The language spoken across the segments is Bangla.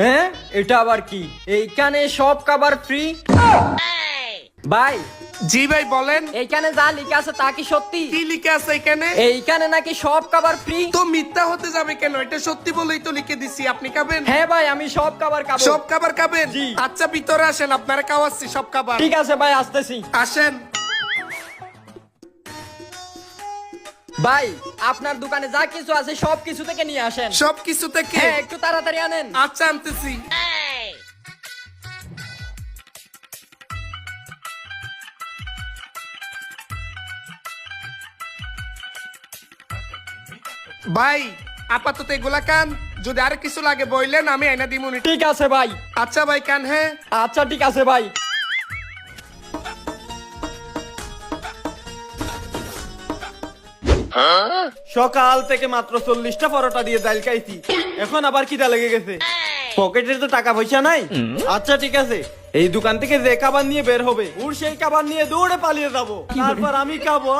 হ্যাঁ, এটা আবার কি? এইখানে সব খাবার ফ্রি? ভাই, জি ভাই বলেন। এইখানে যা লেখা আছে তা কি সত্যি? কি লিখে আছে এখানে? এইখানে নাকি সব খাবার ফ্রি? তো মিথ্যা হতে যাবে কেন? এটা সত্যি বলেই তো লিখে দিছি। আপনি খাবেন? হ্যাঁ ভাই, আমি সব খাবার খাবো। সব খাবার খাবেন? জি। আচ্ছা ভিতরে আসেন, আপনারা খাওয়াচ্ছি সব খাবার। ঠিক আছে ভাই, আসতেছি। আসেন। ভাই, আপনার দোকানে যা কিছু আছে সব কিছু থেকে নিয়ে আসেন। সবকিছু থেকে? হ্যাঁ, একটু তাড়াতাড়ি আনেন। আচ্ছা আনতেছি। ভাই আপাতত এগুলা কান, যদি আর কিছু লাগে বললেন আমি আইনা দিমুনি। ঠিক আছে ভাই। আচ্ছা ভাই কান। হ্যাঁ আচ্ছা ঠিক আছে ভাই। সকাল থেকে মাত্র 40টা পরোটা দিয়ে ডাল খাইছি, এখন আবার খিদা লেগে গেছে। পকেটে তো টাকা পয়সা নাই। আচ্ছা ঠিক আছে, এই দোকান থেকে যে খাবার নিয়ে বের হবে ওর সেই খাবার নিয়ে দৌড়ে পালিয়ে যাব, তারপর আমি খাবো।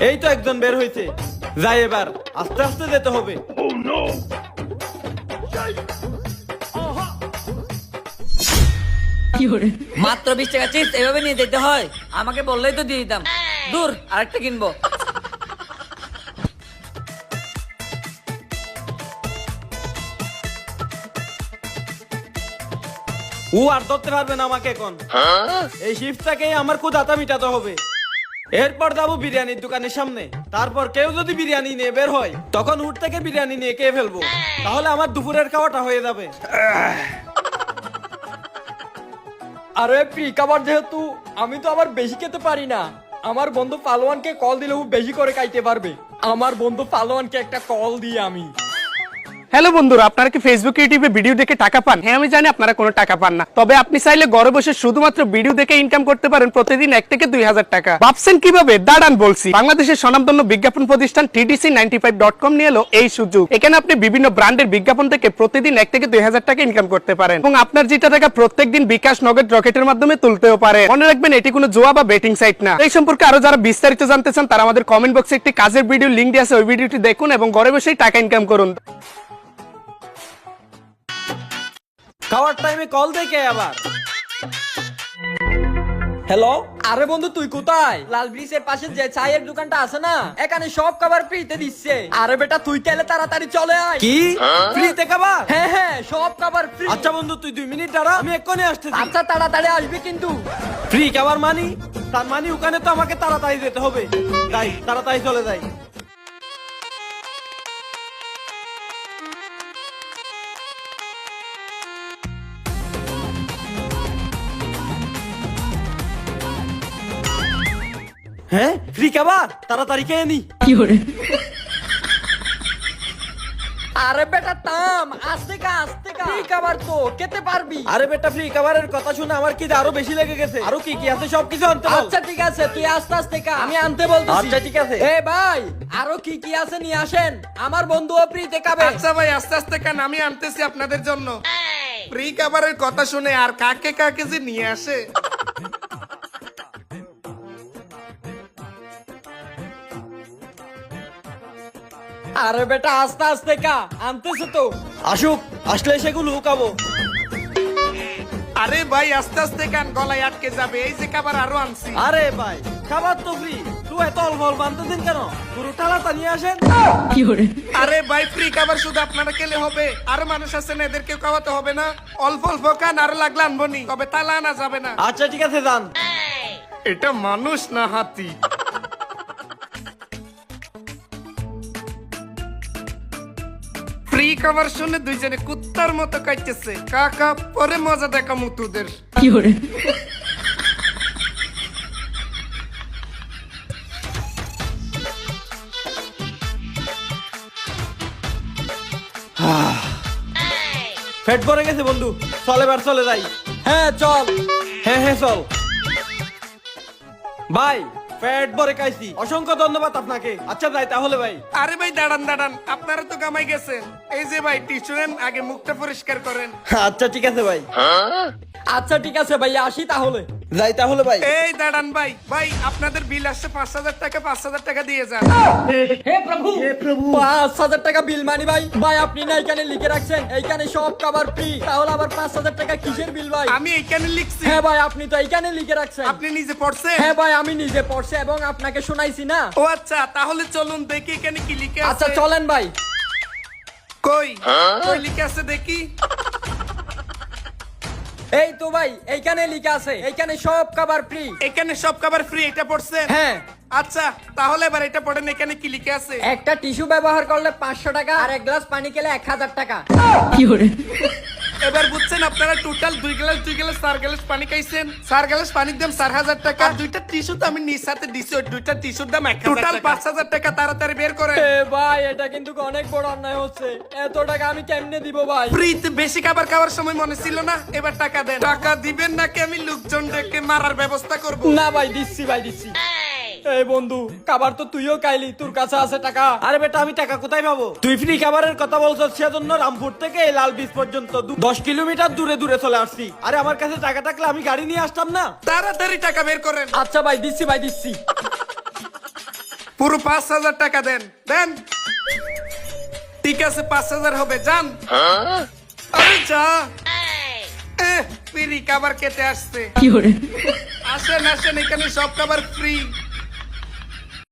এই তো একজন বের হয়েছে, যাই এবার আস্তে আস্তে যেতে হবে। মাত্র 20 টাকা চিপস এভাবে নিয়ে যেতে হয়? আমাকে বললেই তো দিয়ে দিতাম। দূর, আরেকটা কিনবো। ও আর ধরতে পারবে না আমাকে এখন। এই শিফটটাকেই আমার ক্ষুধাটা মিটাতে হবে। এরপর যাবো বিরিয়ানির দোকানের সামনে, তারপর কেউ যদি বিরিয়ানি নিয়ে বের হয় তখন উঠ থেকে বিরিয়ানি নিয়ে খেয়ে ফেলবো, তাহলে আমার দুপুরের খাওয়াটা হয়ে যাবে। আরে ফ্রি খাবার যেহেতু, আমি তো আবার বেশি খেতে পারি না। আমার বন্ধু পালোয়ানকে কল দিলে ও বেশি করে খাইতে পারবে। আমার বন্ধু পালোয়ানকে একটা কল দিয়ে আমি। হ্যালো বন্ধুরা, আপনারা কি ফেসবুক ইউটিউবে ভিডিও দেখে টাকা পান? হ্যাঁ আমি জানি আপনারা কোনো টাকা পান না, তবে আপনি চাইলে ঘরে বসে শুধুমাত্র ভিডিও দেখে ইনকাম করতে পারেন প্রতিদিন 1 থেকে 2,000 টাকা। ভাবছেন কিভাবে? দাঁড়ান বলছি। বাংলাদেশের স্বনামধন্য বিজ্ঞাপন প্রতিষ্ঠান TDC95.com নিয়ে এলো এই সুযোগ। এখানে আপনি বিভিন্ন ব্র্যান্ডের বিজ্ঞাপন থেকে প্রতিদিন 1 থেকে 2,000 টাকা ইনকাম করতে পারেন এবং আপনার যেটা টাকা প্রত্যেকদিন বিকাশ, নগদ, রকেটের মাধ্যমে তুলতেও পারেন। মনে রাখবেন এটি কোনো জুয়া বা বেটিং সাইট না। এই সম্পর্কে আরো যারা বিস্তারিত জানতে চান তারা আমাদের কমেন্ট বক্সে একটি কাজের ভিডিও লিংক দিয়ে আছে, ওই ভিডিওটি দেখুন এবং ঘরে বসেই টাকা ইনকাম করুন। খাওয়ার টাইমে কল দেখে আবার। হ্যালো, আরে বন্ধু তুই কোথায়? লাল ব্রিজের পাশে যে চায়ের দোকানটা আছে না, এখানে সব খাবার ফ্রিতে দিচ্ছে। আরে বেটা তুই কেলে তাড়াতাড়ি চলে আয়। কি ফ্রিতে খাবার? হ্যাঁ হ্যাঁ, সব খাবার ফ্রি। আচ্ছা বন্ধু তুই 2 মিনিট দাঁড়া, আমি এক্ষুনি আসতেছি। আচ্ছা তাড়াতাড়ি আসবি কিন্তু। ফ্রি খাবার মানি, তার মানে ওখানে তো আমাকে তাড়াতাড়ি যেতে হবে। যাই, তাড়াতাড়ি চলে যাই। হ্যাঁ ফ্রি খাবার, তাড়াতাড়ি খেয়ে নি। আরে বেটা থাম, আস্তে খা আস্তে খা। ফ্রি খাবার তো খেতে পারবি। আরে বেটা ফ্রি খাবারের কথা শুনে আমার কি আরো বেশি লেগে গেছে। আরো কি কি আছে সবকিছু আনতে বল। আচ্ছা ঠিক আছে, তুই আস্তে আস্তে খা, আমি আনতে বলতেছি। আচ্ছা ঠিক আছে। এ ভাই, আরো কি কি আছে নিয়ে আসেন, আমার বন্ধুও ফ্রিতে খাবে। আচ্ছা ভাই আস্তে আস্তে কান, আমি আনতেছি আপনাদের জন্য। ফ্রি খাবারের কথা শুনে আর কাকে কাকে যে নিয়ে আসে। আরে বেটা আস্তে আস্তে খা, আনতেছে তো। আসুক, আসলে সেগুলো লুকাবো। আরে ভাই আস্তে আস্তে কান, গলায় আটকে যাবে। এই যে খাবার আরো আনছি। আরে ভাই খাবার তো ফ্রি, তুই এত অল্প অল্প আনতেছেন কেন? পুরো টালাটা নিয়ে আসেন। আরে ভাই ফ্রি খাবার শুধু আপনারা খেলে হবে? আরো মানুষ আছে না, এদেরকেও খাওয়াতে হবে না? অল্প অল্প খান, আরো লাগলে আনবো নি, তবে তালা আনা যাবে না। আচ্ছা ঠিক আছে যান। এটা মানুষ না হাতি। ফ্রি খাবার শুনে দুইজনে কুত্তার মতো কাটতেছে। কাকা পরে মজা দেখা মুতুদের। পেট ভরে গেছে বন্ধু, চল এবার চলে যাই। হ্যাঁ চল। হ্যাঁ হ্যাঁ চল। ভাই পেট ভরে খাইছি, অসংখ্য ধন্যবাদ আপনাকে। আচ্ছা যাই তাহলে ভাই। আরে ভাই দাঁড়ান দাঁড়ান, আপনারা তো গামাই গেছেন। এই যে ভাই টিস্যু নেন, আগে মুখটা পরিষ্কার করেন। আচ্ছা ঠিক আছে ভাই। আচ্ছা ঠিক আছে ভাই, আসি তাহলে। যাই তাহলে ভাই। এই দাঁড়ান ভাই, ভাই আপনাদের বিল আসছে 5,000 টাকা, 5,000 টাকা দিয়ে যান। 5,000 টাকা বিল মানি ভাই? ভাই আপনি না এখানে লিখে রাখছেন এইখানে সব খাবার ফ্রি, তাহলে আবার 5,000 টাকা কিসের বিল ভাই? আমি এইখানে লিখছি। হ্যাঁ ভাই আপনি তো এইখানে লিখে রাখছেন। আপনি নিজে পড়ছেন? হ্যাঁ ভাই আমি নিজে পড়ছি এবং আপনাকে শোনাইছি না। ও আচ্ছা, তাহলে চলুন দেখি এখানে কি লিখে আছে। আচ্ছা চলেন ভাই। কই কই লিখে আছে দেখি। এই তো ভাই এইখানে লিখা আছে এইখানে সব খাবার ফ্রি। এখানে সব খাবার ফ্রি, এটা পড়ছেন? হ্যাঁ। আচ্ছা তাহলে এবার এটা পড়েন, এখানে কি লিখে আছে। একটা টিস্যু ব্যবহার করলে 500 টাকা আর এক গ্লাস পানি খেলে 1000 টাকা। এবার বুঝছেন আপনারা টোটাল 2 গ্লাস 4 গ্লাস পানি খাইছেন। 4 গ্লাস পানির দাম 4,000 টাকা। আর দুইটা টিস্যু তো আমি নিজ সাথে দিছি, ওই দুইটা টিস্যুর দাম 1,000 টাকা। টোটাল 5,000 টাকা। তাড়াতাড়ি বের করেন। এ ভাই এটা কিন্তু অনেক বড় অন্যায় হচ্ছে, এত টাকা আমি কেমনে দিব ভাই? ফ্রিতে বেশি খাবার খাওয়ার সময় মনে ছিল না, এবার টাকা দেন। টাকা দিবেন নাকি আমি লোকজন ডেকে মারার ব্যবস্থা করব? না ভাই দিচ্ছি ভাই দিচ্ছি। এই বন্ধু খাবার তো তুইও খাইলি, তোর কাছে আছে টাকা? আরে বেটা আমি টাকা কোথায় পাবো? তুই ফ্রি খাবারের কথা বলছো, সেজন্য রামপুর থেকে এই লাল বীজ পর্যন্ত 10 কিলোমিটার দূরে দূরে চলে আসছি। আরে আমার কাছে টাকা থাকলে আমি গাড়ি নিয়ে আসতাম না? তাড়াতাড়ি টাকা বের করেন। আচ্ছা ভাই দিচ্ছি ভাই দিচ্ছি। পুরো 5,000 টাকা দেন। দেন। ঠিক আছে 5,000 হবে, যান। আরে যা। ফ্রি খাবার খেতে আসছে। আসেন আসেন, এখানে সব খাবার ফ্রি।